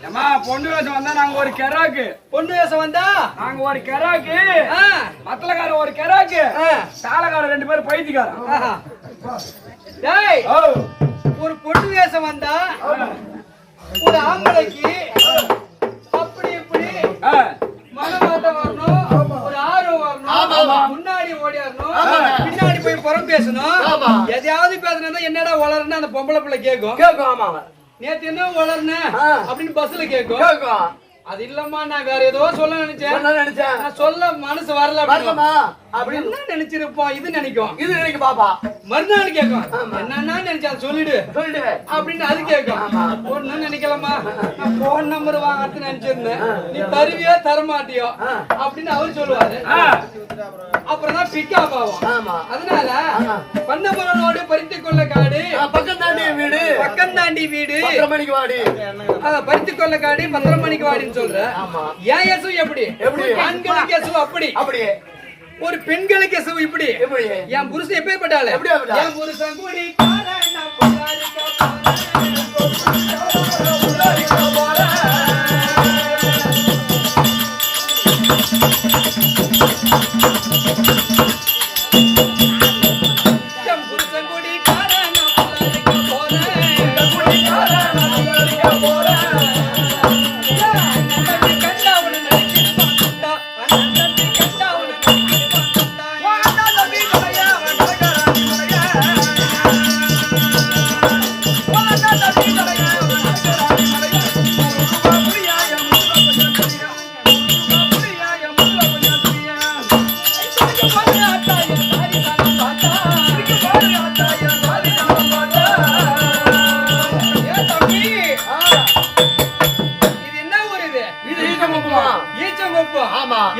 ஏமா பொண்ணு வேஷம் வந்தா நாங்க ஒரு கெராக்கு. பொண்ணு வேஷம் வந்தா நாங்க ஒரு கெராக்கு. மத்தலக்காரன் ஒரு கெராக்கு. சாலக்காரன் 2 பேரும் பைத்தியக்காரன். டேய் ஒரு பொண்ணு வேஷம் வந்தா ஒரு ஆம்பளைக்கு அப்படி இப்படி மனமாட்டம் வரணும், ஒரு ஆர்வம் வரணும், முன்னாடி ஓடியாரணும், பின்னாடி போய் புறம் பேசணும். எதையாவது பேசணும் என்னடா வளருன்னு அந்த பொம்பளை பிள்ளை கேட்கும். நேத்து என்ன வளர்ன அப்படின்னு பஸ்ல கேட்கும். அது இல்லம்மா நான் வேற ஏதோ சொல்ல நினைச்சேன். நான் சொல்ல மனசு வரல அப்படின்னு நினைச்சிருப்போம். இது நினைக்கும் பாப்பா. மறுநாள் கேட்கும் என்னன்னா நினைச்சா சொல்லிடு அப்படின்னு அது கேட்கும். ஒண்ணு நினைக்கலாமா நான் போன் நம்பர் வாங்கறது நினைச்சிருந்தேன், நீ தருவியோ தரமாட்டியோ அப்படின்னு அவரு சொல்லுவாரு. அப்புறம் தான் பிக்கப் ஆகும். அதனால பண்ணபுரனோடு பறித்து கொள்ள காடு பக்கம் தாண்டி வீடு பறித்து கொள்ள காடு 10 மணிக்கு வாடின்னு சொல்ற. ஏன் எசு எப்படி ஆண்களுக்கு எசு அப்படி ஒரு பெண்களுக்கு எசு இப்படி. என் புருஷன் எப்பேற்பட்டால என் புருஷன் கூடி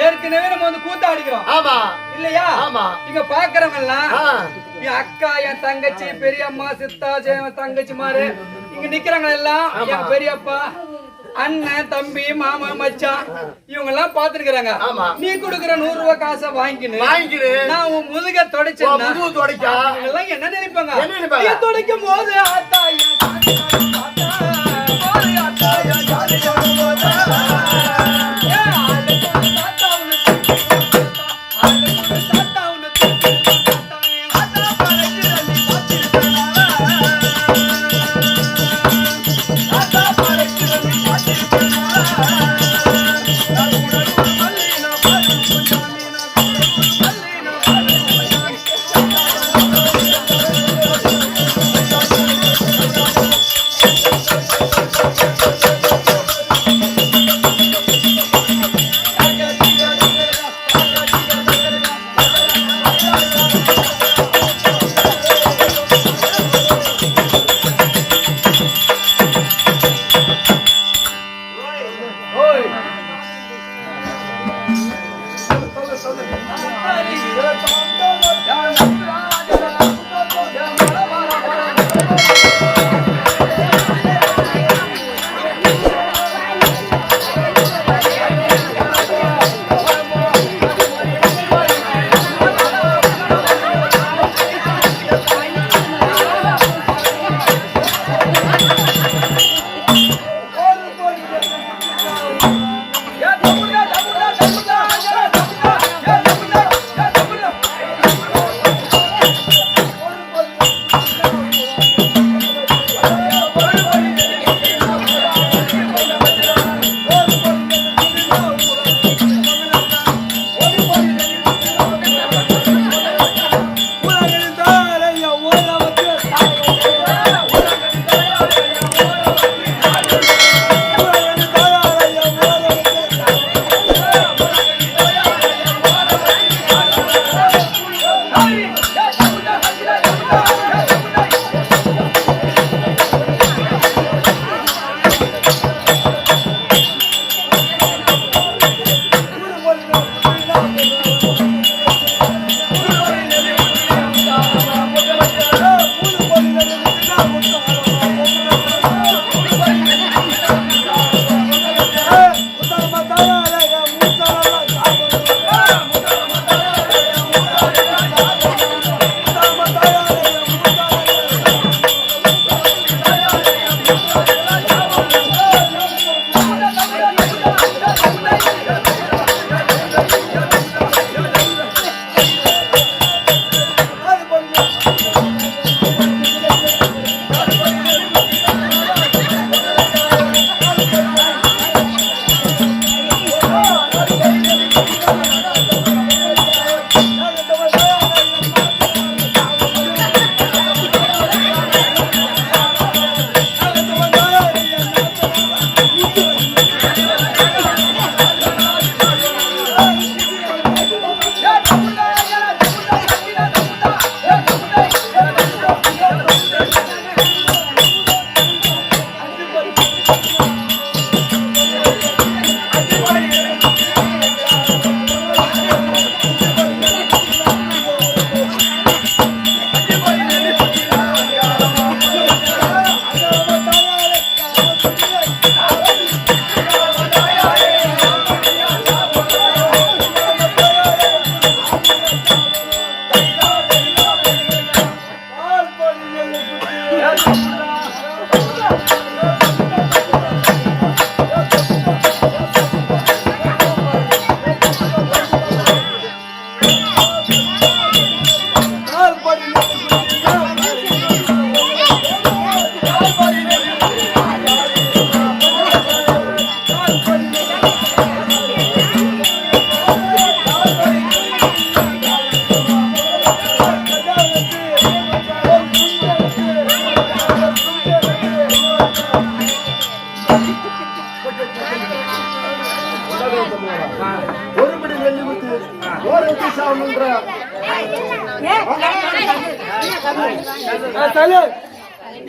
ஏற்கனவே நம்ம வந்து கூத்தாடிக்கிறோம் இல்லையா? இங்க பாக்குறவங்க எல்லாம் என் அக்கா, என் தங்கச்சி, பெரியம்மா, சித்தா, தங்கச்சி மாரு இங்க நிக்கிறாங்க எல்லாம். என் பெரியப்பா, அண்ணன், தம்பி, மாமா, மச்சான் இவங்க எல்லாம் பாத்துருக்காங்க. நீ கொடுக்குற 100 ரூபாய் காசை வாங்கிக்கின்னு நான் உன் முதுக தொடச்சேன் எல்லாம் என்ன நினைப்பாங்க? துடைக்கும் போது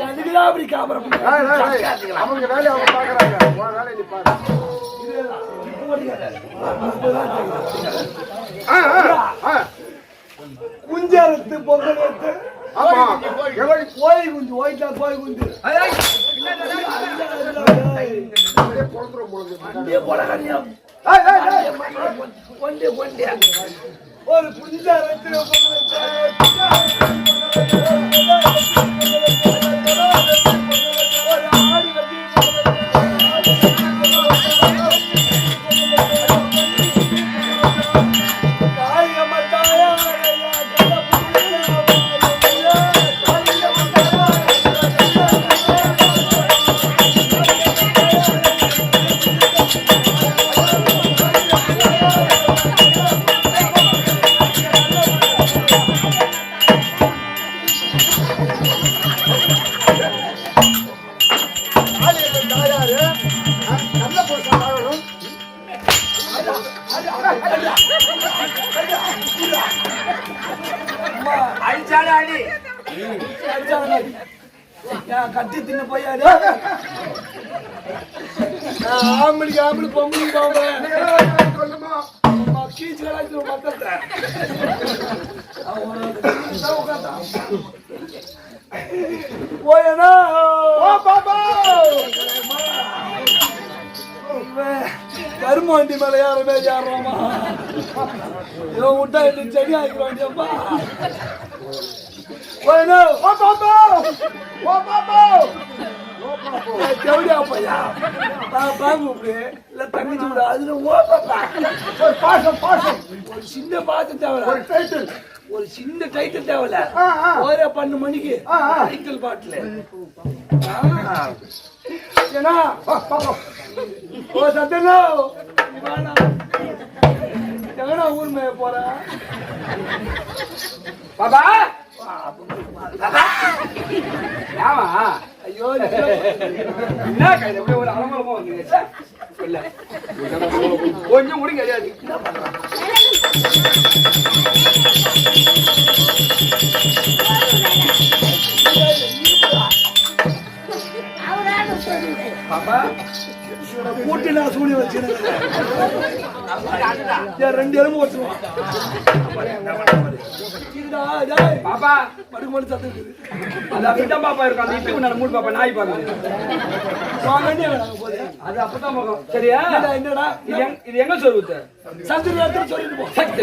அதுக்குதான் அப்படி கேமரா அவங்க வேலையை அவங்க பாக்குறாங்க வேலையை நீ பாரு குஞ்சறுத்து பொங்கல் எடுத்து கோழி குஞ்சு ஓய்ட்டா கோழி குஞ்சு ஒரு குஞ்சறுத்து கட்டி தின்ன போயாரு ஆம்பளுக்கு ஆம்பளை பொம்பளைக்கு பொம்பளை கீச்சு கலாச்சு மக்கள்கிட்ட போயனா கரும வண்டி மேல யாருமே ஏறாமா இவன் விட்டா இன்னும் செடி ஆகிக்க வேண்டியப்பா போயனா ஓ பாப்பா ஓ பாப்பா தேவடியா பையா பாம்பு இல்ல தங்கச்சி விட அதுல ஓ பாப்பா ஒரு பாசம் பாசம் ஒரு சின்ன பாசம் தேவை ஒரு டைட்டில் ஒரு சின்ன டைட்டில் தேவையில்ல ஒரே 12 மணிக்கு டைட்டில் பாட்டுல ஏன்னா ஓ சத்தனா எங்கடா ஊர் மேய போற பாபா ஐயோ என்ன கையில ஒரு அலமலமா வந்து கொஞ்சம் கூட கிடையாது பாப்பா கூட்டி நான் சூடி வச்சிருக்கேன் 2 எலும்பு வச்சிருவான் பாப்பா படுக்க மட்டும் சத்து அது அப்படித்தான் பாப்பா இருக்கும் அந்த இப்ப நான் மூணு பாப்பா நாய் பாக்க அது அப்பதான் போகும் சரியா என்னடா இது எங்க சொல்லுது சத்து சொல்லிட்டு போ சத்து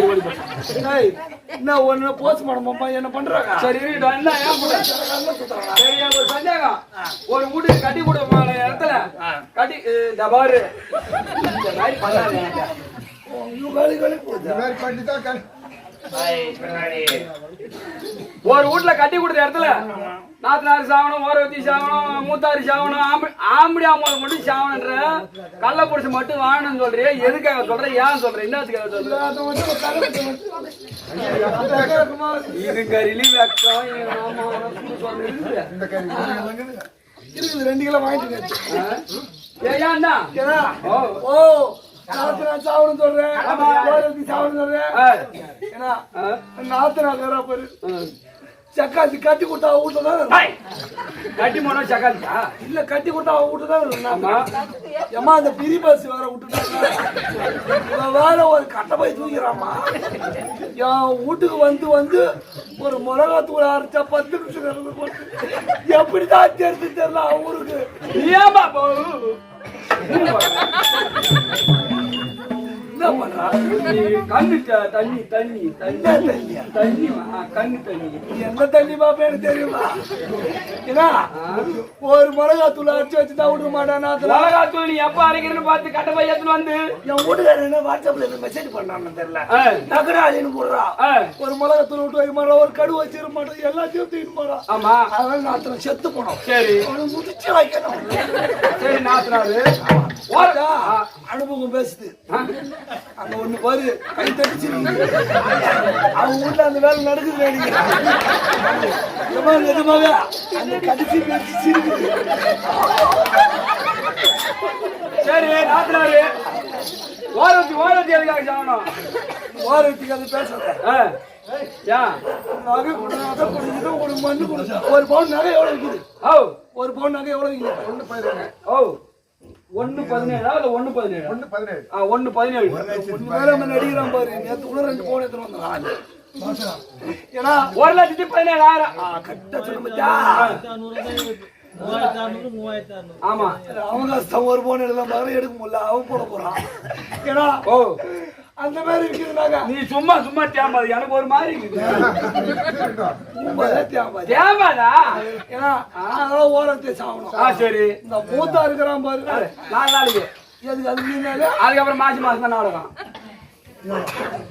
என்ன ஒண்ணு போஸ்ட் மாடமா என்ன பண்றாங்க சரி என்ன சரி ஒரு சந்தேகம் ஒரு வீட்டுக்கு கட்டி கொடுக்க இடத்துல கட்டி இந்த பாரு இந்த மாதிரி பண்ணாங்க ஒரு வீட்டுல கட்டி கொடுத்த இடத்துல நாத்தனாறு சாவணும் ஓரவத்தி சாவணும் மூத்தாறு சாவணும் ஆம்படி ஆம்பளை மட்டும் சாவணுன்ற கள்ள புடிச்சு மட்டும் வாங்கணும்னு சொல்றிய எதுக்காக சொல்ற ஏன் சொல்ற என்னத்துக்காக சொல்ற இது கறிலி வெக்கம் இருக்குது 2 கிலோ வாங்கிட்டு ஓ சாவணும் சொல்றேன் சாவணும் சொல்றேன் நாத்தனா பாரு சக்காத்தி கட்டி கொடுத்தா வீட்டுதான் கட்டி போனா சக்காத்தியா இல்ல கட்டி கொடுத்தா வீட்டுதான் ஏமா அந்த பிரி பஸ் வேற விட்டுட்டாங்க வேற ஒரு கட்டை போய் தூக்கிறாமா என் வீட்டுக்கு வந்து ஒரு மிளகாத்தூள் அரைச்சா 10 நிமிஷம் போட்டு எப்படிதான் தெரிஞ்சு தெரியல ஊருக்கு ஏமா என்ன பண்றா? கண்ணு தண்ணி தண்ணி என்ன தண்ணியா? தண்ணி கண்ணு தண்ணி என்ன தண்ணி பாப்பா எனக்கு தெரியுமா? ஏன்னா ஒரு மிளகாத்தூள் அரைச்சு வச்சுதான் விட மாட்டான். மிளகாத்தூள் நீ எப்ப அரைக்கிறன்னு பார்த்து கட்ட பையத்துல வந்து என் வீட்டுக்காரர் என்ன வாட்ஸ்அப்ல மெசேஜ் பண்ணான்னு தெரியல. நகராளின்னு போடுறா. ஒரு மிளகாத்தூள் விட்டு வைக்க மாட்டா, ஒரு கடு வச்சிட மாட்டோம், எல்லாத்தையும் தூக்கிட்டு போறா. ஆமா, அதனால நாத்துல செத்து போனோம். சரி, முடிச்சு வைக்கணும். சரி, நாத்துறாரு அனுபவம் பேசுது. அங்க ஒண்ணு பாரு, கை தட்டிச்சு அவங்க வீட்டுல அந்த வேலை நடக்குது. நிஜமாவே அந்த கடிச்சு பேச்சு. சரி, நாத்துறாரு ஓரத்தி எதுக்காக சாகணும்? ஓரத்துக்கு அது பேசுறேன். நகை கொடு, அதை கொடு, இதை கொடு, மண்ணு கொடு. ஒரு பவுன் நகை எவ்வளவு இருக்குது? ஒரு பவுன் நகை எவ்வளவு இருக்குது? 1.17 1.17 நடிக்கிறான் பாரு. நேற்று கூட 2 பவுன் எடுத்துட்டு வந்தான். ஏன்னா 1,17,000 கட்ட சொல்ல. ஆமா, அவங்க ஒரு பவுன் எடுக்கலாம் பாரு, எடுக்க முடியல. அவன் போட போறான். ஏன்னா அந்த மாதிரி இருக்குதுனாங்க. நீ சும்மா தேம்பாது, எனக்கு ஒரு மாதிரி தேம்பாதா? ஏன்னா அதனால ஓரத்தை சாகணும். சரி, இந்த மூத்தா இருக்கிறான் பாரு, 4 நாளைக்கு. எதுக்கு அது நீங்க? அதுக்கப்புறம் மாசம் தான் நாடகம்.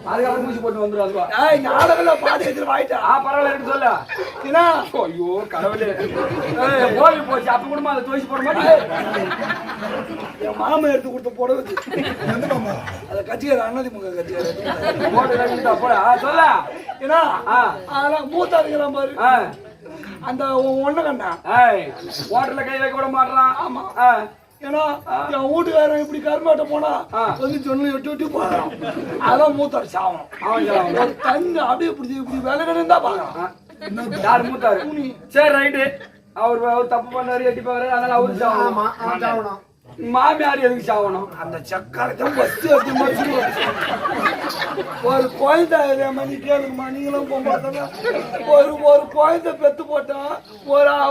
அதுக்கப்புறம் மூச்சு போட்டு வந்துடும். அதுவா நாடகம் பாதி எடுத்து வாயிட்டா. பரவாயில்ல சொல்ல. ஏன்னா ஐயோ கடவுளே, போய் போச்சு. அப்ப கூட அதை துவைச்சு போட மாட்டேன். என் மாமா எடுத்து கொடுத்த புடவை அதை கட்சிக்கார அதிமுக கட்சிக்கார போட சொல்ல. ஏன்னா அதெல்லாம் மூத்தா இருக்கிறான் பாரு, அந்த ஒண்ணு கண்ணா ஹோட்டல்ல கை வைக்க விட மாட்டான். ஆமா, ஏன்னா என் வீட்டுக்காரன் இப்படி கருமாட்ட போனா வந்து சொன்ன எட்டு போறான். அதான் மூத்தாரு சாவணும். ஒரு தண்ணி அப்படியே இப்படி வேலை இருந்தா பாக்கலாம். யாரு மூத்தாரு? சரி, ரைட்டு. அவர் தப்பு பண்ணாரு, எட்டி பாரு, அதனால அவரு சாவணும். மாமியார் எதுக்கு சாவணும்? அந்த சக்கரத்தை பஸ்ட் எடுத்து ஒரு குழந்தை மணி கேளுங்கம்மா, நீங்களும் போக ஒரு குழந்தை பெத்து போட்டா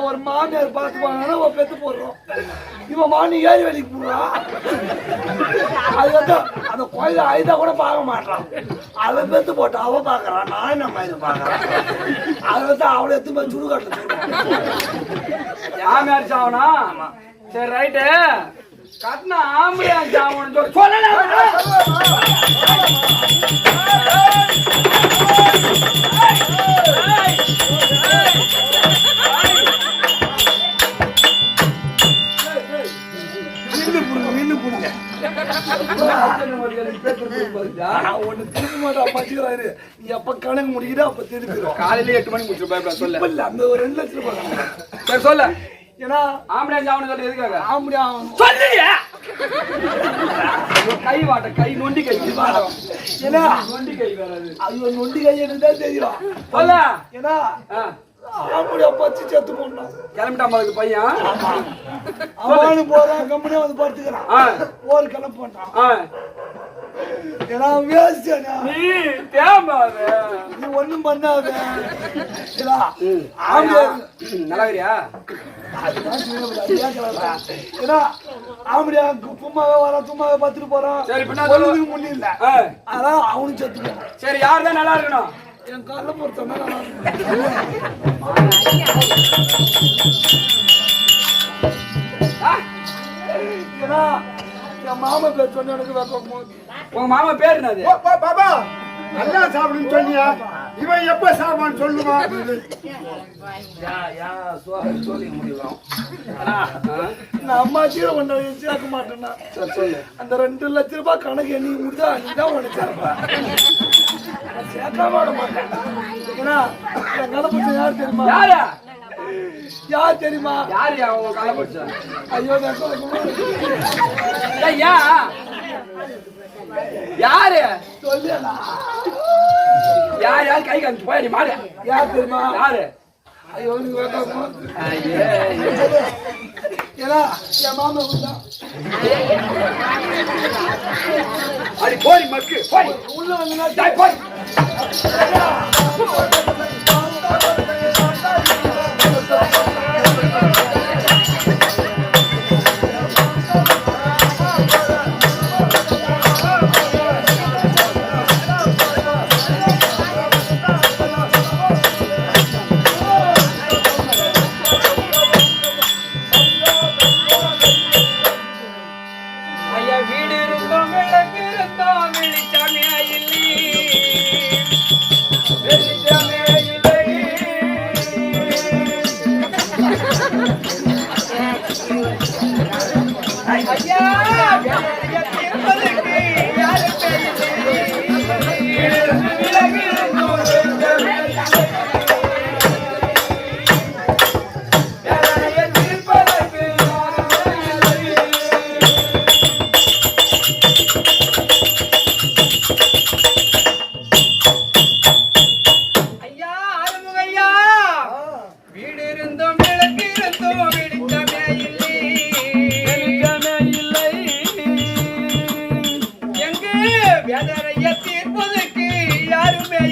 ஒரு மாமியார் பார்த்து போனா ஒரு பெத்து போடுறோம். இவன் மாமி ஏறி வேலைக்கு போடுறான். அது வந்து அந்த குழந்தை ஐதா கூட பார்க்க மாட்டான். அதை பெத்து போட்டா அவ பாக்குறான், நான் நம்ம இது பாக்குறேன். அதை வந்து அவளை எடுத்து சுடுகாட்டுல சொல்லுவான். மாமியார் சாவனா? சரி, ரைட்டு. கட்டின ஆம்பளையா சாவணும் சொல்லல. ஒண்ணு திருப்ப மாட்டா பச்சுக்கிறாரு. எப்ப கணக்கு முடிக்கிறா அப்ப திருப்பிடும். காலையில 8 மணிக்கு முடிச்சிருப்பா. சொல்ல இல்ல, அந்த ஒரு 2 லட்சம் ரூபாய். சரி சொல்ல. ஏன்னா ஆம்பளை சாவணும் சொல்லி எதுக்காக? ஆம்படியா சொல்லுங்க. கை வாட்ட, கை நொண்டி கை. ஏன்னா நொண்டி கை வராது. ஐயோ, நொண்டி கை எனக்கு தெரியும். சொல்ல. ஏன்னா ஆம்படியா பச்சு செத்து போனான். கிளம்பிட்டான் அதுக்கு பையன். அவனு போறான், கம்பெனியா வந்து படுத்துக்கிறான். ஒரு கிளம்ப போட்டான். ஏன்னா வேஸ்டா நீ தேம்பாத, நீ ஒண்ணும் பண்ணாத. நல்லாகிறியா? ஏன்னா ஆம்படியா சும்மாவே வரான், சும்மாவே பத்துட்டு போறான். சரி, முடியல. அதான் அவனும் செத்து போறான். சரி, யார் தான் நல்லா இருக்கணும்? என் கால பொறுத்தனா ஏன்னா என் மாமா பேர் சொன்ன எனக்கு வைக்கும். உங்க மாமா பேர் என்னது? பாபா நல்லா சாப்பிடுன்னு சொன்னியா? இவன் எப்ப சாப்பிடான்னு சொல்லுமா? நான் அம்மா சீர கொண்டு சேர்க்க மாட்டேன்னா அந்த 2 லட்சம் ரூபாய் கணக்கு எண்ணி முடிஞ்சா நீதான் உனக்கு சேர்ப்பேன். சேர்க்க மாட மாட்டேன். ஏன்னா என் கலப்பச்ச யார் தெரியுமா? யார் தெரியுமா? யாரு அவங்க கலப்பச்ச? ஐயோ, யாரு சொல்லியா? யார் கை காமிச்சு போய் மாடு? யார் தெரியுமா? யாரு? ஐயோ, ஏன்னா என் மாமா அடி போய் மக்கு போய் உள்ள வந்து போய். ஐயா தீர்ப்பதற்கு யாருமே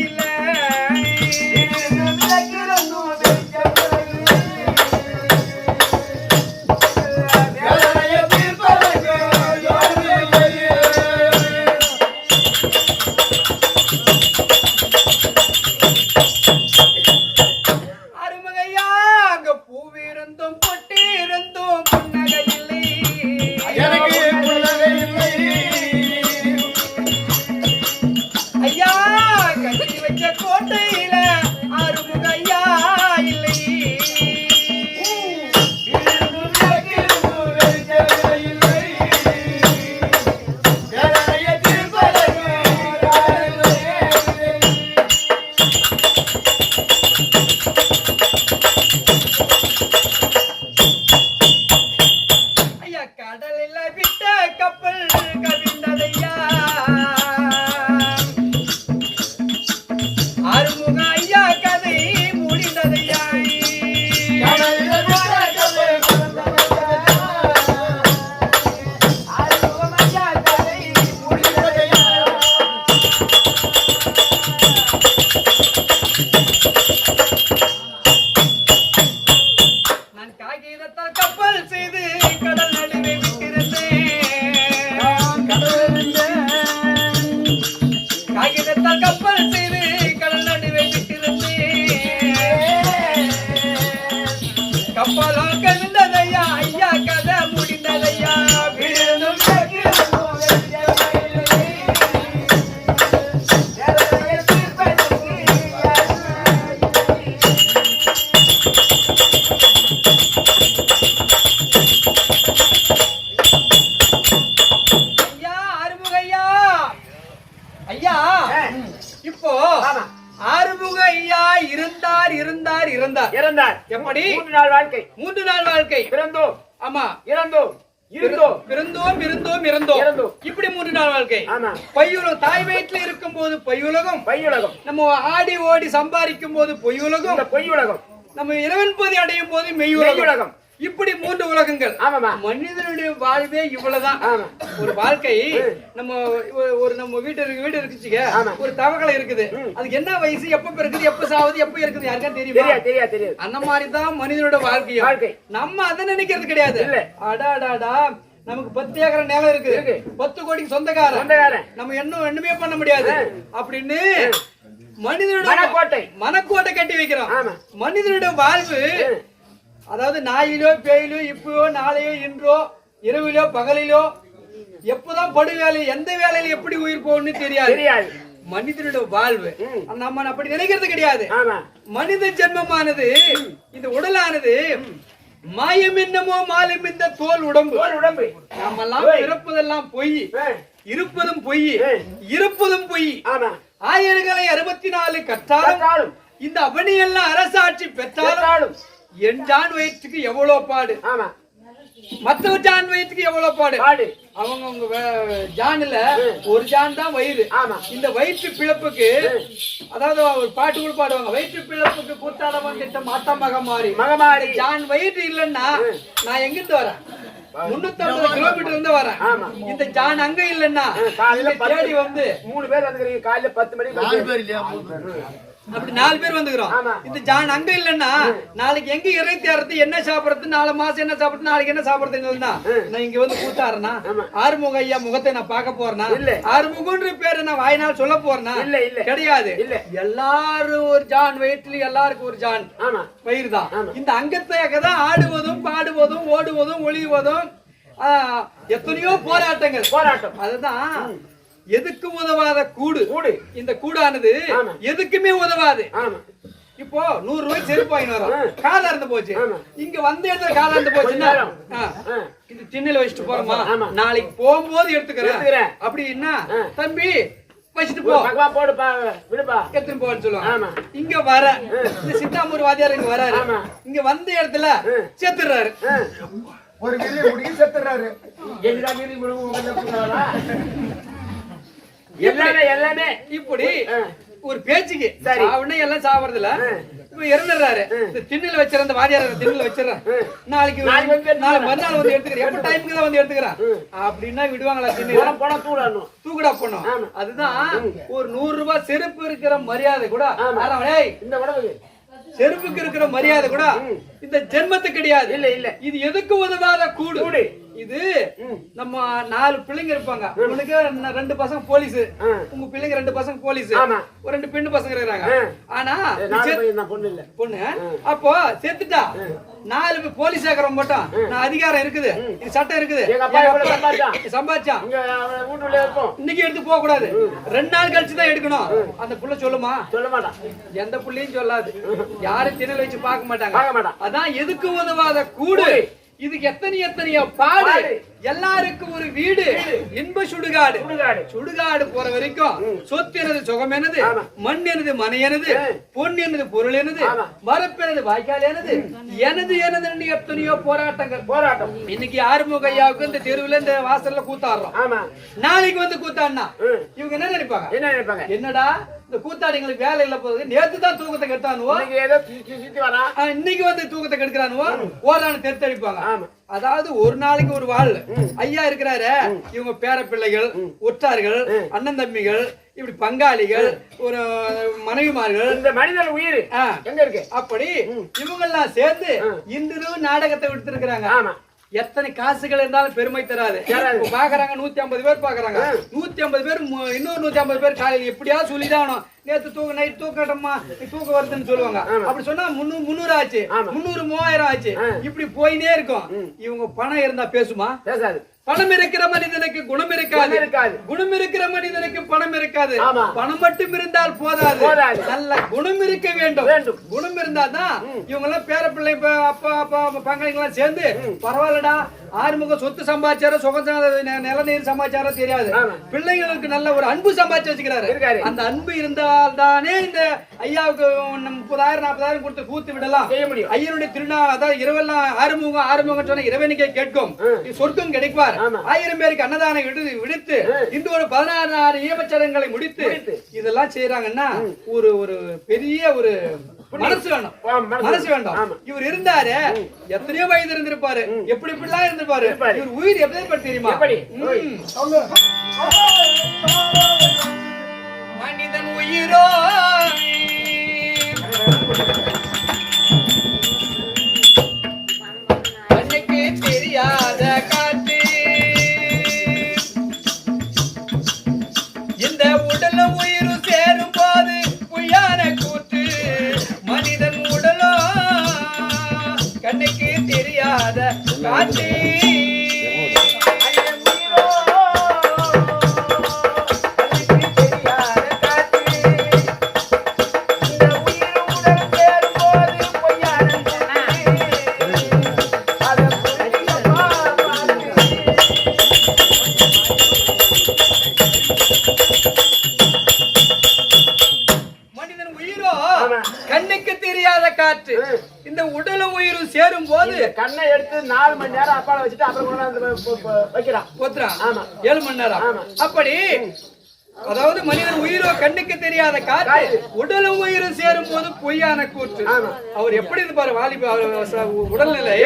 இப்போ ஆறுமுக ஐயா இருந்தார் எப்படி 3 நாள் வாழ்க்கை 3 நாள் வாழ்க்கை பிறந்தோம் ஆமா இறந்தோம் இருந்தோம் இப்படி 3 நாள் வாழ்க்கை பையுலகம் தாய் வயிற்றில் இருக்கும் போது பையுலகம் நம்ம ஆடி ஓடி சம்பாதிக்கும் போது பொய்யுலகம் நம்ம இறைவன்பதி அடையும் போது மெய்யுலகம் இப்படி 3 உலகங்கள் மனிதனுடைய வாழ்வே இவ்வளவுதான் ஒரு வாழ்க்கை நம்ம வீடு இருக்குச்சுங்க ஒரு தவக்கலை இருக்குது அதுக்கு என்ன வயசு எப்ப பிறகுது எப்ப சாவுது எப்ப இருக்குது யாருக்கா தெரியாது அந்த மாதிரிதான் மனிதனோட வாழ்க்கை நம்ம அதை நினைக்கிறது கிடையாது அடாடாடா நமக்கு 10 ஏக்கர் நிலம் இருக்கு 10 கோடிக்கு சொந்தக்காரன் நம்ம ஒண்ணுமே பண்ண முடியாது அப்படின்னு மனிதனோட மனக்கோட்டை கட்டி வைக்கிறோம் மனிதனோட வாழ்வு அதாவது நாயிலோ பேயிலோ இப்பயோ நாளையோ இன்றோ இரவிலோ பகலிலோ எப்பதான் படு வேலை எந்த வேலையில எப்படி உயிர் போகணும்னு தெரியாது மனிதனோட வாழ்வு நம்ம அப்படி நினைக்கிறது கிடையாது மனித ஜென்மமானது இந்த உடலானது மாயம் என்னமோ மாலும் இந்த தோல் உடம்பு நாம எல்லாம் பிறப்பதெல்லாம் பொய் இருப்பதும் பொய் ஆயிரங்களை 64 கற்றாலும் இந்த அவனியெல்லாம் அரசாட்சி பெற்றாலும் என் ஜான் வயிற்றுக்கு எவ்வளவு பாடு மற்ற ஜான் வயிற்றுக்கு எவ்வளவு பாடு அவங்க ஜான்ல ஒரு ஜான் தான் வயிறு இந்த வயிற்று பிளப்புக்கு அதாவது ஒரு பாட்டு கூட பாடுவாங்க வயிற்று பிளப்புக்கு கூத்தாடவன் திட்டம் மாத்தமாக மாறி ஜான் வயிற்று இல்லைன்னா நான் எங்கிருந்து வரேன் 350 கிலோமீட்டர் இருந்து வரேன் இந்த ஜான் அங்க இல்லன்னா தேடி வந்து 3 பேர் வந்து காலையில 10 மணிக்கு அப்படி 4 பேர் வந்துக்கிறோம் இந்த ஜான் அங்க இல்லன்னா நாளைக்கு எங்க இறை தேர்றது என்ன சாப்பிடுறது 4 மாசம் என்ன சாப்பிடுறது நாளைக்கு என்ன சாப்பிடுறதுன்னா நான் இங்க வந்து கூத்தாருனா ஆறுமுக ஐயா முகத்தை நான் பார்க்க போறேனா ஆறுமுகன்ற பேரை நான் வாயினால் சொல்ல போறேனா கிடையாது எல்லாரும் ஒரு ஜான் வயிற்றுல எல்லாருக்கும் ஒரு ஜான் வயிறு தான் இந்த அங்கத்தை தான் ஆடுவதும் பாடுவதும் ஓடுவதும் ஒளிவதும் எத்தனையோ போராட்டம் அதுதான் எதுக்கும் உதவாத கூடு இந்த கூடானது எதுக்குமே உதவாது இப்போ 100 ரூபாய்க்கு செருப்பு வாங்கி வரோம், காதா இருந்து போச்சு. இங்க வந்த இடத்துல காதா இருந்து போச்சுன்னா இது திண்ணையில வச்சுட்டு போறோமா, நாளைக்கு போகும்போது எடுத்துக்கிறேன் அப்படின்னா தம்பி வச்சுட்டு போ, எடுத்துட்டு போன்னு சொல்லுவாங்க. இங்க வர இந்த சித்தாமூர் வாத்தியார் இங்க வராரு, இங்க வந்த இடத்துல செத்துறாரு, ஒரு கிளி முடிக்க செத்துறாரு. எல்லாமே இப்படி ஒரு பேச்சுக்கு அவனே எல்லாம் சாப்பிடுறதுல இப்ப இறந்துடுறாரு. திண்ணில வச்சிருந்த வாதியார திண்ணில வச்சிடறேன், நாளைக்கு மறுநாள் வந்து எடுத்துக்கிறேன், எப்ப டைமுக்கு தான் வந்து எடுத்துக்கிறேன் அப்படின்னா விடுவாங்களா? திண்ணில தூக்குடா பண்ணும். அதுதான் ஒரு 100 ரூபாய் செருப்பு இருக்கிற மரியாதை கூட செருப்புக்கு இருக்கிற மரியாதை கூட இந்த ஜென்மத்துக்கு கிடையாது. இல்ல இது எதுக்கு உதவாத கூடு. இது நம்ம 4 பிள்ளைங்க இருப்பாங்க, உங்களுக்கு 2 பசங்க போலீஸ், உங்க பிள்ளைங்க 2 பசங்க போலீஸ், ஒரு 2 பெண்ணு பசங்க இருக்காங்க. ஆனா பொண்ணு அப்போ செத்துட்டா 4 போலீஸ் ஆகிறவங்க மட்டும் நான் அதிகாரம் இருக்குது, இது சட்டம் இருக்குது, சம்பாதிச்சான் இன்னைக்கு எடுத்து போக கூடாது, 2 நாள் கழிச்சு தான் எடுக்கணும். அந்த புள்ள சொல்லுமா? சொல்ல மாட்டான், எந்த புள்ளையும் சொல்லாது, யாரும் திணல் வச்சு பார்க்க மாட்டாங்க. அதான் எதுக்கு உதவாத கூடு. இதுக்கு எத்தனையோ பாடு, எல்லாருக்கும் ஒரு வீடு, இன்ப சுடுகாடு. சுடுகாடு போற வரைக்கும் சொத்து எனது சுகம் எனது, மண் எனது மனை எனது, பொன் எனது பொருள் எனது, மரப்பு எனது வாய்க்கால் எனது, எனது எத்தனையோ போராட்டம். இன்னைக்கு ஆறுமுக ஐயாவுக்கு இந்த தெருவுல இந்த வாசல்ல கூத்தாடுறோம், நாளைக்கு வந்து கூத்தாடினா இவங்க என்ன நினைப்பாங்க? என்னடா இந்த கூத்தாடிங்களுக்கு வேலை இல்ல போகுது, நேத்து தான் தூக்கத்தை கெடுத்தானுவோ, இன்னைக்கு வந்து தூக்கத்தை கெடுக்கிறானுவோ, ஓரான தெருத்தடிப்பாங்க. அதாவது ஒரு நாளைக்கு ஒரு வாழ் ஐயா இருக்கிறாரு, இவங்க பேர பிள்ளைகள், உற்றார்கள், அண்ணன் தம்பிகள், இப்படி பங்காளிகள், ஒரு மனைவிமார்கள், இந்த மனிதன் உயிர் எங்க இருக்கு, அப்படி இவங்க எல்லாம் சேர்ந்து இன்று நாடகத்தை விடுத்திருக்கிறாங்க. எத்தனை காசுகள் இருந்தாலும் பெருமை தராது. பாக்குறாங்க 150 பேர் பாக்குறாங்க, 150 பேர் இன்னொரு 150 பேர் காலையில் எப்படியாவது சொல்லிதான் நேத்து நைட் தூக்கட்டமா தூக்க வருதுன்னு சொல்லுவாங்க. அப்படி சொன்னா 300 ஆச்சு, 300 3000 ஆச்சு, இப்படி போயினே இருக்கும். இவங்க பணம் இருந்தா பேசுமா? பேசாது. பணம் இருக்கிற மனிதனுக்கு குணம் இருக்காது, குணம் இருக்கிற மனிதனுக்கு பணம் இருக்காது. பணம் மட்டும் இருந்தால் போதாது, நல்ல குணம் இருக்க வேண்டும். குணம் இருந்தாதான் இவங்க எல்லாம் பேர பிள்ளை அப்பா அப்பா பங்காளிங்க எல்லாம் சேர்ந்து பரவாயில்லடா, ஆறுமுகம் சொத்து சம்பாதிச்சாரோ சுகம் நிலநீர் சம்பாதிச்சாரோ தெரியாது, பிள்ளைங்களுக்கு நல்ல ஒரு அன்பு சம்பாதிச்சு வச்சுக்கிறாரு. அந்த அன்பு இருந்தால் தானே இந்த ஐயாவுக்கு 30,000 40,000 கொடுத்து கூத்து விடலாம். ஐயனுடைய திருநாள் அதாவது இரவெல்லாம் ஆறுமுகம் சொன்ன இறைவனுக்கே கேட்கும், சொர்க்கம் கிடைப்பார். 1000 பேருக்கு அன்னதானம் விடுத்து இந்த ஒரு 16 ஈமச்சடங்களை முடித்து இதெல்லாம் செய்யறாங்கன்னா ஒரு பெரிய ஒரு மனசு வேண்டாம். இவர் இருந்தாரு, எத்தனையோ வயது இருந்திருப்பாரு, எப்படி இப்படிலாம் இருந்திருப்பாரு. இவர் உயிர் எப்படி தெரியுமா? மனிதன் உயிரோ அன்னைக்கு தெரியாத காட்டு, இந்த உடல உயிரும் சேரும் போது பொய்யான கூத்து. மனிதன் உடலோ கண்ணுக்கு தெரியாத காட்டு, கண்ணுக்கு தெரியாத காற்று. இந்த உடலும் உயிரும் சேரும் போது கண்ணை எடுத்து 4 மணி நேரம் அப்பால வச்சுட்டு அப்புறம் வைக்கிறான் 7 மணி நேரம். அப்படி அதாவது மனிதன் உயிரோ கண்ணுக்கு தெரியாத காற்று, உடலும் உயிரும் சேரும் போது பொய்யான கூற்று. அவர் எப்படி இருப்பாரு? வாலிப உடல்நிலை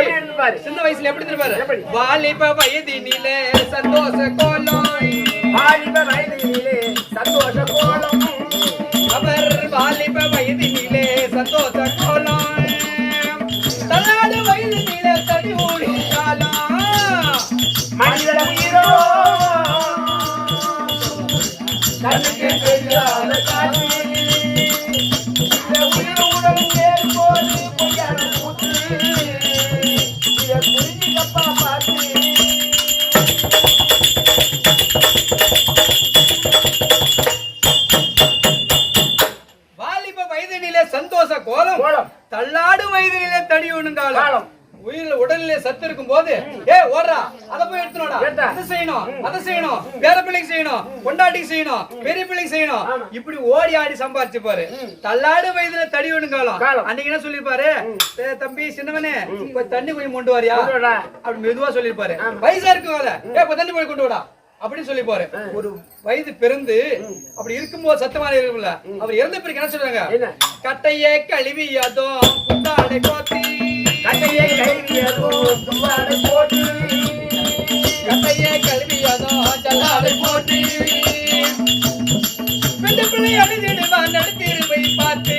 சின்ன வயசுல எப்படி இருப்பாரு? வாலிப வயதினிலே சந்தோஷ கோலம், வாலிப வயதினிலே சந்தோஷ கோலம், அவர் வாலிப வயதினிலே சந்தோஷ கோலம், தள்ளாடு வயதினிலே தடி ஊழி காலம். மனிதன் உயிரோ கண்ணுக்கு தெரியாத காற்று, இந்த உயிர் உடல் சேரும் போது பொய்யான கூத்து. இதை புரிஞ்சுக்கப்பா பார்த்து. வாலிப வயதினிலே சந்தோஷ கோலம், தடிவிடும் காலம் உயிரில் உடலிலே சத்து இருக்கும் போது ஓடுறா அதை போய் எடுத்துனோடா அதை செய்யணும் வேற பிள்ளைக்கு செய்யணும் கொண்டாட்டிக்கு செய்யணும் பெரிய பிள்ளைக்கு செய்யணும் இப்படி ஓடி ஆடி சம்பாதிச்சு பாரு தள்ளாடு வயதுல தடி விடும் காலம் அன்னைக்கு என்ன சொல்லிருப்பாரு தம்பி சின்னவனே தண்ணி கொஞ்சம் கொண்டு வாரியா அப்படி மெதுவா சொல்லிருப்பாரு வயசா இருக்கு இப்ப தண்ணி போய் கொண்டு வாடா அப்படின்னு சொல்லி பாரு ஒரு வயது பிறந்து அப்படி இருக்கும்போது சத்தமான இருக்கும்ல அவர் இறந்த பிறகு என்ன சொல்றாங்க கட்டையே கழுவியதோ புத்தாடை போத்தி கட்டையே கழுவியதோ புத்தாடை போத்தி கட்டையே கழுவியதோ ஜல்லாடை போத்தி பெண்டு பிள்ளை அழுதிடுவான் நடத்திருவை பார்த்து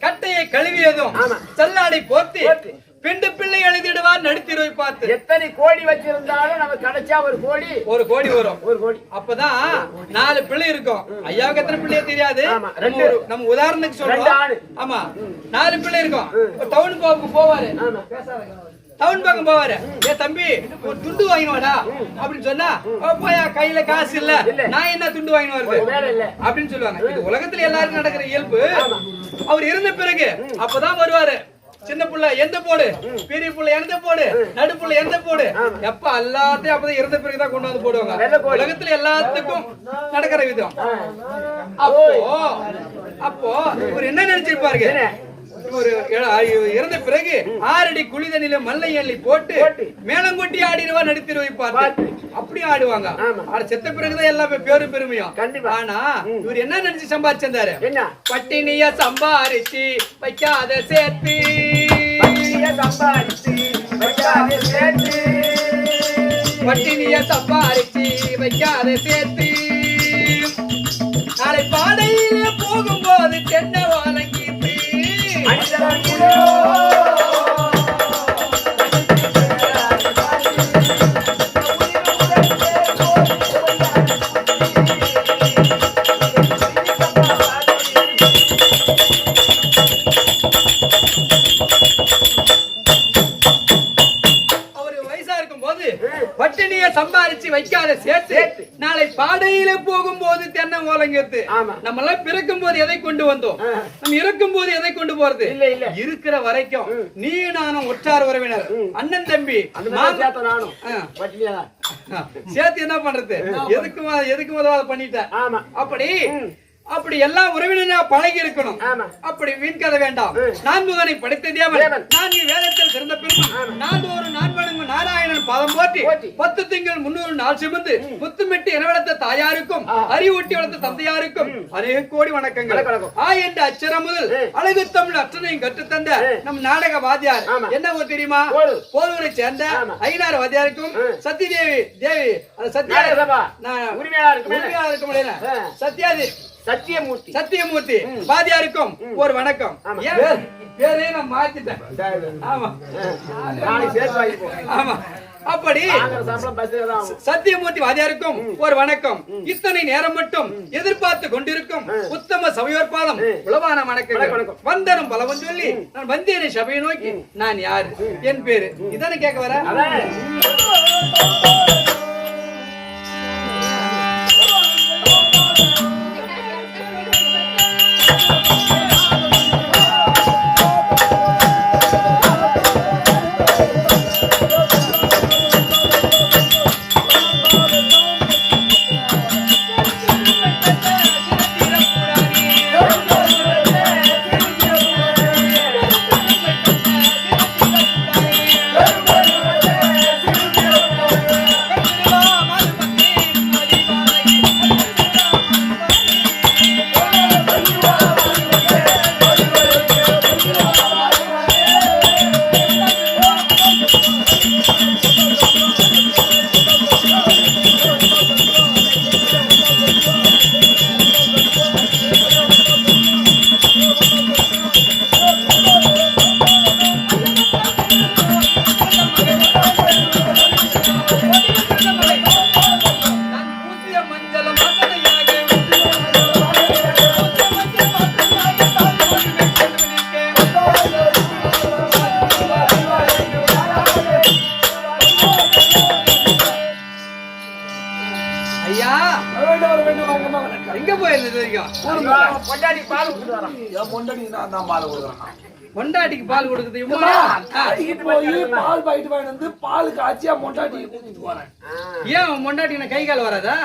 கட்டையை கழுவியதும் சல்லாடை போர்த்தி பெண்டு பிள்ளை எழுதிடுவார் நடுத்திருவை பார்த்து எத்தனை கோடி வச்சிருந்தாலும் நமக்கு கிடைச்சா ஒரு கோடி வரும் அப்பதான் 4 பிள்ளை இருக்கும் ஐயாவுக்கு எத்தனை பிள்ளைய தெரியாது நம்ம உதாரணத்துக்கு சொல்றோம் ஆமா 4 பிள்ளை இருக்கும் டவுன் போவாரு டவுன் பக்கம் போவாரு தம்பி ஒரு துண்டு வாங்கினவாடா அப்படின்னு சொன்னா போயா கையில காசு இல்ல நான் என்ன துண்டு வாங்கினு வருது அப்படின்னு சொல்லுவாங்க இது உலகத்துல எல்லாருக்கும் நடக்கிற இயல்பு அவர் இருந்த பிறகு அப்பதான் வருவாரு சின்ன புள்ள எந்த போடு பெரிய புள்ள எந்த போடு நடு புள்ள எந்த போடு எப்ப எல்லாத்தையும் அப்பதான் இருந்த பிறகுதான் கொண்டு வந்து போடுவாங்க உலகத்துல எல்லாத்துக்கும் நடக்கிற விதம் அப்போ இவர் என்ன நினைச்சிருப்பாருங்க ஒரு இறந்த பிறகு 6 அடி குளிதனில மல்லை எண்ணி போட்டு மேலங்கொட்டி ஆடிடுவா நடித்திரு வைப்பாரு அப்படி ஆடுவாங்க செத்த பிறகுதான் எல்லாமே பேரு பெருமையும் ஆனா இவர் என்ன நினைச்சு சம்பாதிச்சிருந்தாரு பட்டினிய சம்பாரிச்சு வைக்காத சேர்த்து பட்டினிய சம்பாரிச்சு வைக்காத சேர்த்து நாளை பாடையில போகும்போது தென்னை வாழங்கி பட்டினிய சம்பாரிச்சு வைக்காத சேர்த்து நாளை பாடையில போகும்போது தென்னை ஓலங்கத்து நம்ம எல்லாம் பிறக்கும் போது எதை கொண்டு வந்தோம் நம்ம இருக்கும் போது எதை கொண்டு போறது இருக்கிற வரைக்கும் நீ நானும் உற்றார் உறவினர் அண்ணன் தம்பி சேர்த்து என்ன பண்றது எதுக்கு முதல்ல பண்ணிட்டேன் அப்படி எல்லா உறவினரா பழகி இருக்கணும் அப்படி வீண் கதை வேண்டாம் நான்முகனை படைத்த தேவன் நான் வேதத்தில் சிறந்த பெருமான் நான்தோறும் நான்மடங்கு நாராயணன் பாதம் போற்றி 10 திங்கள் 300 நாள் சுமந்து முத்துமிட்டு என வளர்த்த தாயாருக்கும் அறிவூட்டி வளர்த்த தந்தையாருக்கும் அநேக கோடி வணக்கங்கள் என்ற அச்சரம் முதல் அழகு தமிழ் அச்சனையும் கற்றுத்தந்த நம் நாடக வாத்தியார் என்ன ஊர் தெரியுமா போலூரை சேர்ந்த ஐநாறு வாத்தியாருக்கும் சத்யதேவி சத்தியமூர்த்தி வாத்தியாருக்கும் ஒரு வணக்கம் பேரே நான் மாத்திட்டேன் அப்படி சத்தியமூர்த்தி வாத்தியாருக்கும் ஒரு வணக்கம் இத்தனை நேரம் மட்டும் எதிர்பார்த்து கொண்டிருக்கும் உத்தம சபையோர்பாலம் உளவான வணக்கம் வந்தனம் பலவன் சொல்லி நான் வந்தேனை சபையை நோக்கி நான் யாரு என் பேரு இதானே கேட்க வர பொண்டாட்டி பால் கொடுத்து வரான். என் பொண்டாட்டி நான் தான் பால் கொடுக்குறேன். பொண்டாட்டிக்கு பால் கொடுக்குறது போய் பால் பாக்கெட் வாங்கிட்டு வந்து பால் காய்ச்சியா பொண்டாட்டி கூட்டிட்டு போறேன். ஏன் உன் பொண்டாட்டி கை கால் வராதா?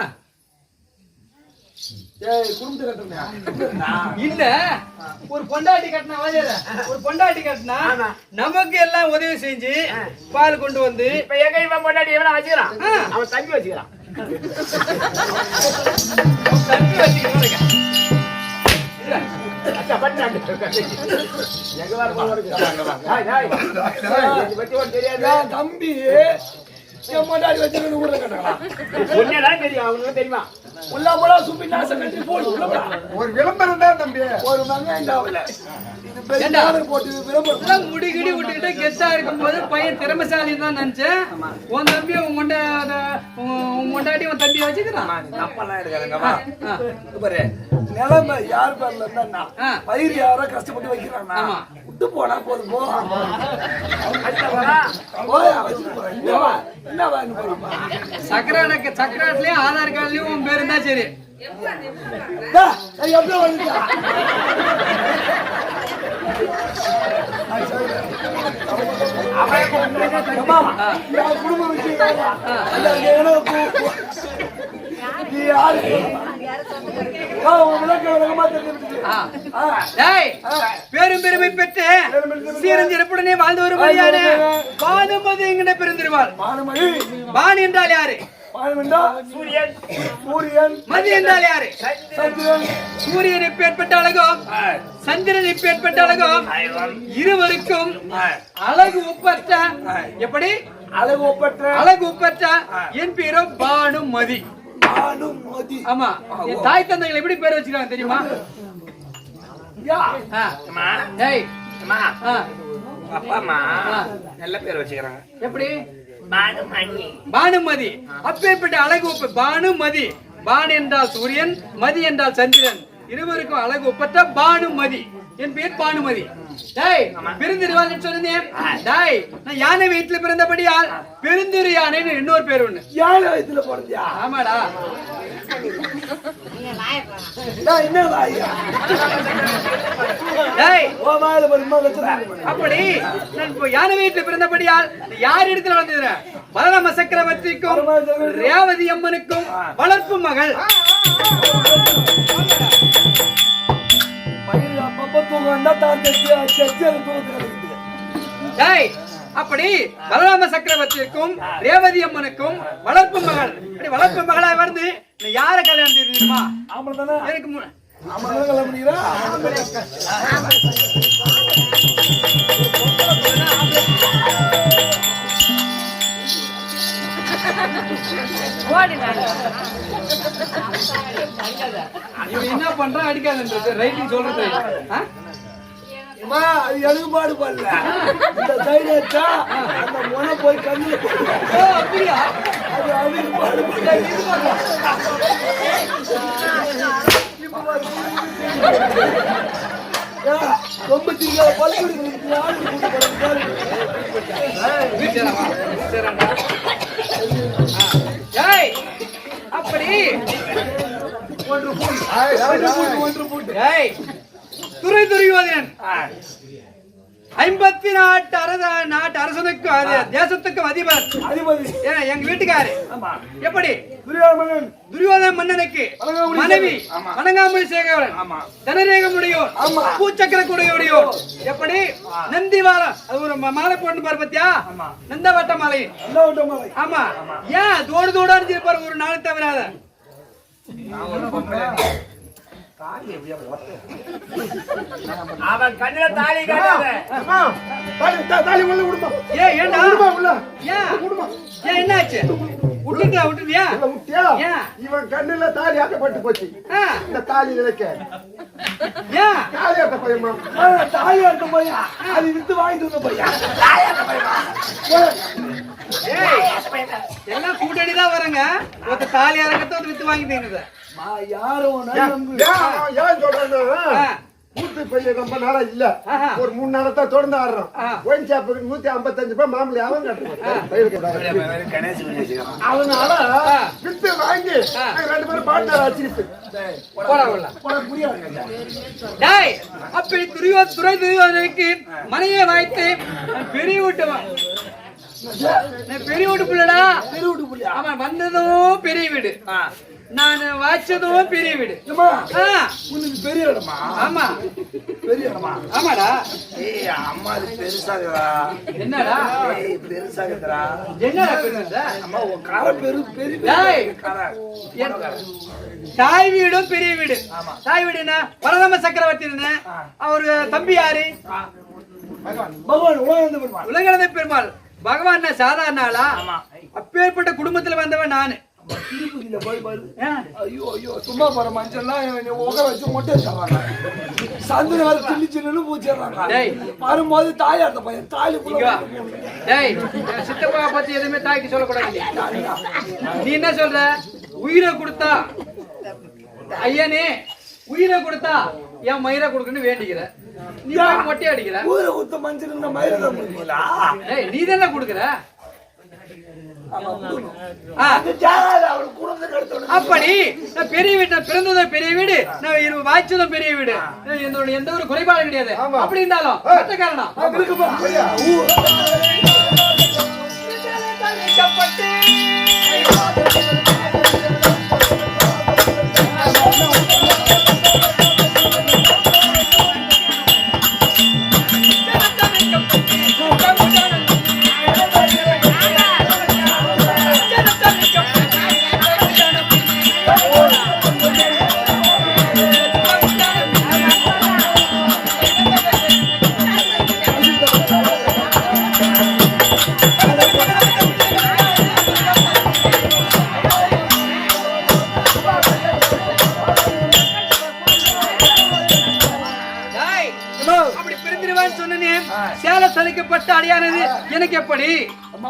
குடும்பத்தை கட்டுறேன் இல்ல, ஒரு பொண்டாட்டி கட்டினா ஒரு பொண்டாட்டி கட்டினா நமக்கு எல்லாம் உதவி செஞ்சு பால் கொண்டு வந்து இப்ப எங்க இவன் பொண்டாட்டி எவனா வச்சுக்கிறான்? அவன் தம்பி வச்சுக்கிறான். தம்பி வச்சுக்கிறோம். அச்சா பட்டாண்டு எங்க வர தெரியாது. தம்பி என் பொண்டாட்டி வச்சிருந்து ஊர்ல கட்டுறான். ஒன்னேதான் தெரியும். அவனுக்கு தெரியுமா? உள்ள போல சுப்பி நாசம் கட்டி போடு. ஒரு விளம்பரம் தான் தம்பி. ஒரு வெங்காயம் தாவல. இது பெரிய போட்டு விளம்பரம். முடிகிடி விட்டுக்கிட்டு கெத்தா இருக்கும்போது பையன் திறமைசாலி தான் நினைச்சேன். உன் தம்பி உன் கொண்டாடி உன் தம்பி வச்சுக்கிறான். தப்பெல்லாம் எடுக்காதுங்கம்மா. பாரு நிலைமை யார் பேர்ல இருந்தா பயிர் யாரோ கஷ்டப்பட்டு வைக்கிறாங்க. விட்டு போனா போதும் போ. சக்கராட்லயும் ஆதார் கார்டுலயும் உன் பேரு இருந்தா சரி. குடும்ப விஷயம் பெரும் பெருமை பெற்று சீரஞ்சிறப்புடனே வாழ்ந்து வரும்படியான பானுமதி என்கிற பெருந்திருவாள். பான் என்றால் யாரு? சூரியன். சூரியன். மதி என்றால் யாரு? சந்திரன். சூரியன் இப்பேற்பட்ட அழகும் சந்திரன் இப்பேற்பட்ட அழகும் இருவருக்கும் அழகு ஒப்பற்ற. எப்படி அழகு ஒப்பற்ற? அழகு ஒப்பற்ற என் பேரும் பானுமதி. பானுமதி. ஆமா, என் தாய் தந்தைகள் எப்படி பேர் வச்சுக்கிறாங்க தெரியுமா? அப்பா அம்மா நல்ல பேர் வச்சுக்கிறாங்க. எப்படி? பானுமதி. அப்பேற்பட்ட அழகு ஒப்ப பானுமதி. பான் என்றால் சூரியன், மதி என்றால் சந்திரன், இருவருக்கும் அழகு ஒப்பற்ற பானுமதி. என் பேர் பானுமதி. பெருந்திருவாள் சொன்னேன். நான் யானை வீட்டுல பிறந்தபடியால் பெருந்திரு யானைன்னு இன்னொரு பேர் ஒண்ணு. யானை வயிற்றுல பிறந்தியா? ஆமாடா. அப்படி நான் யானை வீட்டுல பிறந்தபடியால் யார் இடத்துல வந்தது? பலராம சக்கரவர்த்திக்கும் ரேவதி அம்மனுக்கும் வளர்ப்பு மகள். அப்படி பலராம சக்கரவர்த்திக்கும் ரேவதி அம்மனுக்கும் வளர்ப்பு மகள். வளர்ப்பு மகளா வந்து யார கல்யாணம் தெரியுமா? எனக்கு என்ன பண்றான்? அடிக்காது ரைட்டிங் சொல்றது. எழுபாடு பண்ணல. இந்த சைடு வச்சா அந்த முனை போய் கண்ணு. அப்படியா? அது அழுகுபாடு. ரொம்ப சின்ன பள்ளிக்கூட அப்படி ஒன்று போட்டு துறை துரியோதனன் 54 நாட்டு அரசனுக்கு தேசத்துக்கும் அதிபர். எங்க வீட்டுக்காரு. எப்படி? துரியோதன மன்னனுக்கு மனைவி வணங்காமல் சேகவன், தனரேகமுடையோர், பூச்சக்கர கூடையோடையோர். எப்படி? நந்திவாரம். அது ஒரு மாலை போட்டு பாரு பத்தியா? நந்தவட்ட மாலை. ஆமா. ஏன் தோடு தோடு அடிச்சிருப்பாரு ஒரு நாள் தவிராத. அவன் கண்ணுல தாலி காட்டாத. என்னாச்சு? விட்டுட்டியா? இவன் கண்ணுல தாலி ஆட்டப்பட்டு போச்சு. இந்த தாலி நினைக்க தாலி ஆட்ட பையமா? தாலி ஆட்ட பையா? அது வித்து வாங்கிட்டு வந்த பையா? எல்லாம் கூட்டணிதான் வரங்க. ஒரு தாலி அறக்கத்தை வித்து வாங்கிட்டீங்க. ஏன் சொல்றேன்? மூத்து பையன் ரொம்ப நாளா இல்ல. ஒரு 3 நாளா தான் தொடர்ந்து ஆடுறோம். ஒயின் ஷாப்புக்கு 155 ரூபாய் மாமூலி அவன் கட்டுறான். அதனால வித்து வாங்கி 2 பேரும் பாட்னர் வச்சிருக்கு. அப்படி துரியோதனுக்கு மனையை வாய்த்து பெரிய வீட்டுவான். பெரிய வீட்டு பிள்ளடா. பெரிய வீட்டு புள்ளியா? ஆமா, வந்ததும் பெரிய வீடு, நான் வாய்ச்சதும் பெரிய வீடு. உனக்கு பெரிய இடமா? ஆமா, பெரிய இடமா? ஆமாடா. ஏய் அம்மா அது பெருசாகுதா? என்னடா பெருசாகுதுடா? என்னடா பெருசா? அம்மா உன் கார பெரிய கார. தாய் வீடும் பெரிய வீடு. தாய் வீடு என்ன? பரதம சக்கரவர்த்தி என்ன? அவரு தம்பி யாரு? பகவான் உலகளந்த பெருமாள். உலகளந்த பெருமாள். பகவான் சாதாரண ஆளா? அப்பேற்பட்ட குடும்பத்துல வந்தவன் நானு. திருப்பதியில போய் பாரு. ஐயோ ஐயோ, சும்மா போற மனுஷன்லாம் உக வச்சு மொட்டை தர்றாங்க. சந்தனால சில்லி சில்லுன்னு பூச்சிடுறாங்க. வரும்போது தாயார்த்த பையன் தாலி சித்தப்பா பத்தி எதுவுமே தாய்க்கு சொல்லக்கூடாது. நீ என்ன சொல்ற? உயிரை கொடுத்தா ஐயனே, உயிரை கொடுத்தா என் மயிரை கொடுக்கணும்னு வேண்டிக்கிற. நீ மொட்டை அடிக்கிற. ஊரை கொடுத்த மனுஷன் மயிரை தான் கொடுக்கீங்களா? நீ தானே கொடுக்குற. அப்படி நான் பெரிய வீட்டு, பிறந்ததும் பெரிய வீடு, நான் வாய்ச்சதும் பெரிய வீடு, என்னோட எந்த ஒரு குறைபாடு கிடையாது. அப்படி இருந்தாலும் காரணம் சேல சலிக்கப்பட்ட அடியானது எனக்கு எப்படி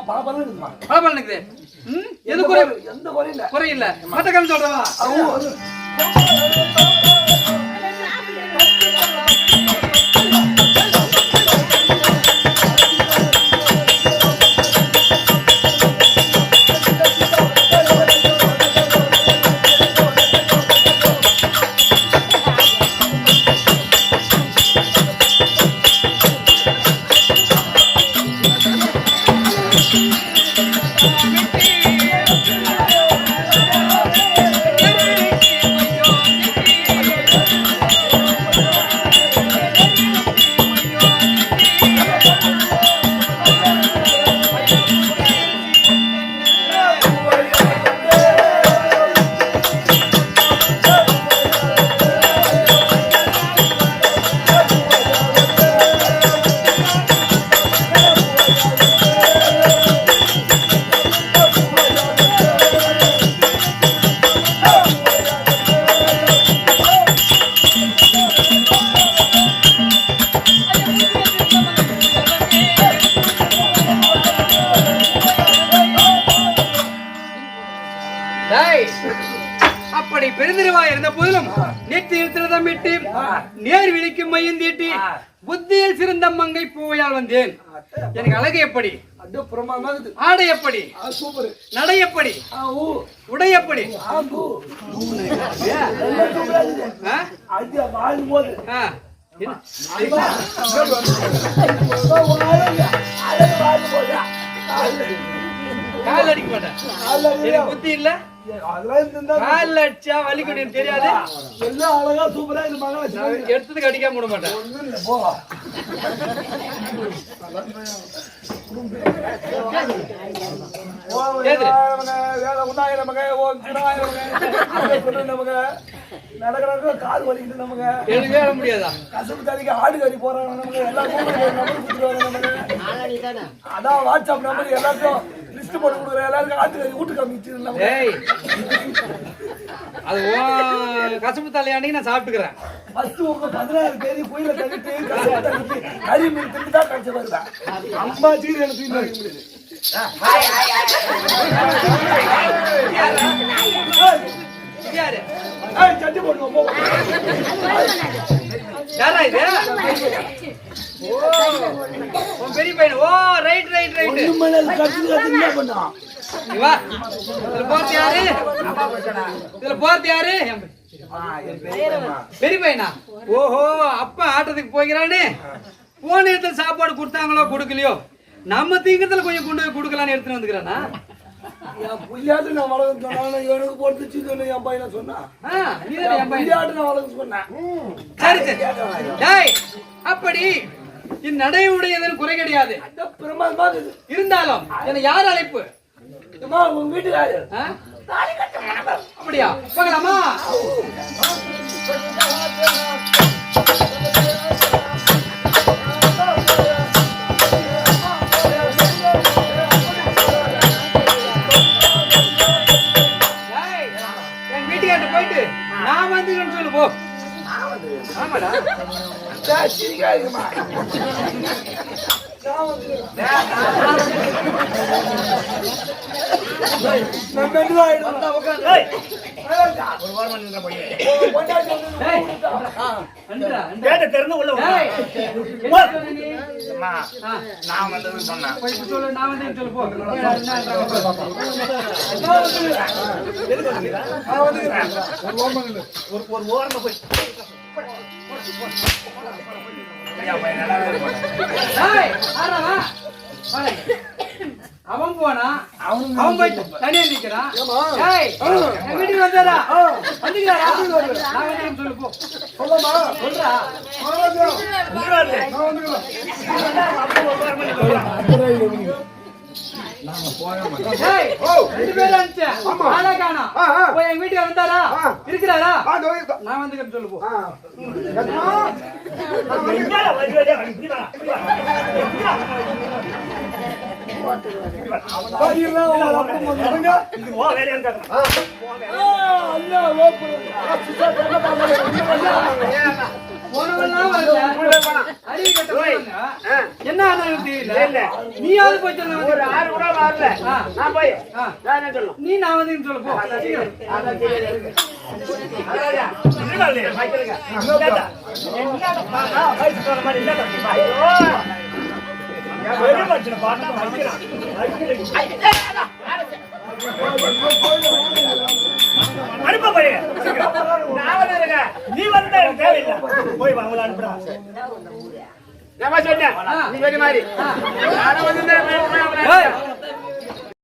பலபலன் இருக்குது? எது குறையில்ல. மத்தக்காரன் சொல்றவா? அப்படி பெருந்திருவாய் இருந்த போதிலும் நெற்றியில் திருதமிட்டு நேர் விழிக்கும் மையம் தீட்டி புத்தியில் சிறந்த மங்கை பூவையால் வந்தேன். எனக்கு அழகு எப்படி? ஆடை எப்படி? நடை எப்படி? உடை எப்படி? கால் அடிக்க மாட்டேன். புத்தி இல்ல. கால் அடிச்சா வலிக்கு தெரியாது. எல்லாம் அழகா சூப்பரா இது எடுத்ததுக்கு அடிக்காம விட மாட்டேன். கால் வலிக்குது நமக்கு. எழுதவே முடியாதா? கசப்பு தாலிக்கு ஆடு கறி போறாங்க நமக்கு. எல்லாம் அதான் வாட்ஸ்அப் நம்பர் எல்லாருக்கும் லிஸ்ட் போட்டு கொடுக்குற. எல்லாருக்கும் ஆட்டு கறி வீட்டு காமிச்சு. அது கசப்பு தலையாண்டி நான் சாப்பிட்டுக்கிறேன். ஃபர்ஸ்ட் உங்க 16 தேதி கோயில தள்ளிட்டு கசப்பு தள்ளிட்டு கறி மீன் தின்னு தான் கழிச்சு வருவேன். அம்மா சீரி எனக்கு முடியுது. யாரு சட்டி போடுவோம். யாரா ஓ உன் பெரிய பையன். ஓ ரைட் ரைட் ரைட். என்ன பண்ணா நீ வா. இதுல போறது யாரு? இதுல போறது யாரு? பெரிய பையனா? ஓஹோ அப்பா ஆட்டத்துக்கு போகிறானே. போன இடத்துல சாப்பாடு கொடுத்தாங்களோ கொடுக்கலையோ நம்ம தீங்கத்துல கொஞ்சம் கொண்டு போய் கொடுக்கலான்னு எடுத்துட்டு வந்துக்கிறானா? என் புள்ளியாட்டு நான் வளர்க்க சொன்னா எனக்கு பொறுத்து சொன்ன என் பையனை சொன்னா நீதான் என் பையன். புள்ளியாட்டு நான் வளர்க்க சொன்னேன். சரி சரி. டேய் அப்படி இந்நடையுடையதன் குறை கிடையாது. பிரமாதமா இருக்குது. இருந்தாலும் என்ன யார் அழைப்பு? அம்மா உங்க வீட்டுக்காரு ஆ? அப்படியா போகலாமா? டேய், என் வீட்டுக்கார்ட்ட போயிட்டு நான் வந்துக்கிறேன்னு சொல்லு போ. ஆமாடா. சிரிக்காதுமா டேய், அன்றா, அன்றா. டேய், என்ன சொன்ன நீ? நான் வந்து சொன்னேன். போய் சொல்லு, நான் வந்தேன்னு சொல்லு போ. ஒரு ஓரமா போய் டேய், ஆறா வா. வாடா. அவன் போனா அவன் போய் தனியா நிக்கிறான். டேய், என் வீட்டுக்கு வந்தாரா? வந்துக்கிறாரா? நான் வந்தேன்னு சொல்லு போ. சொல்றா. டேய், ரெண்டு பேரும் அனுப்பிச்சேன். ஆளா காணோம். போய் எங்க வீட்டுக்கு வந்தாரா? இருக்கிறாரா? நான் வந்துக்கிறேன்னு சொல்லு போ. போனவெல்லாம் வரல. அறிவு கெட்ட போனவங்க. என்ன ஆனாலும் தெரியல. நீயாவது போய் சொல்ல வந்து. நீ நான் வந்து சொல்ல போ. அனுப்ப போய் நீ வந்த தேவையில்லை போய் அவங்கள அனுப்புறா. நான் சொன்னேன் நீ மாதிரி ஏய்,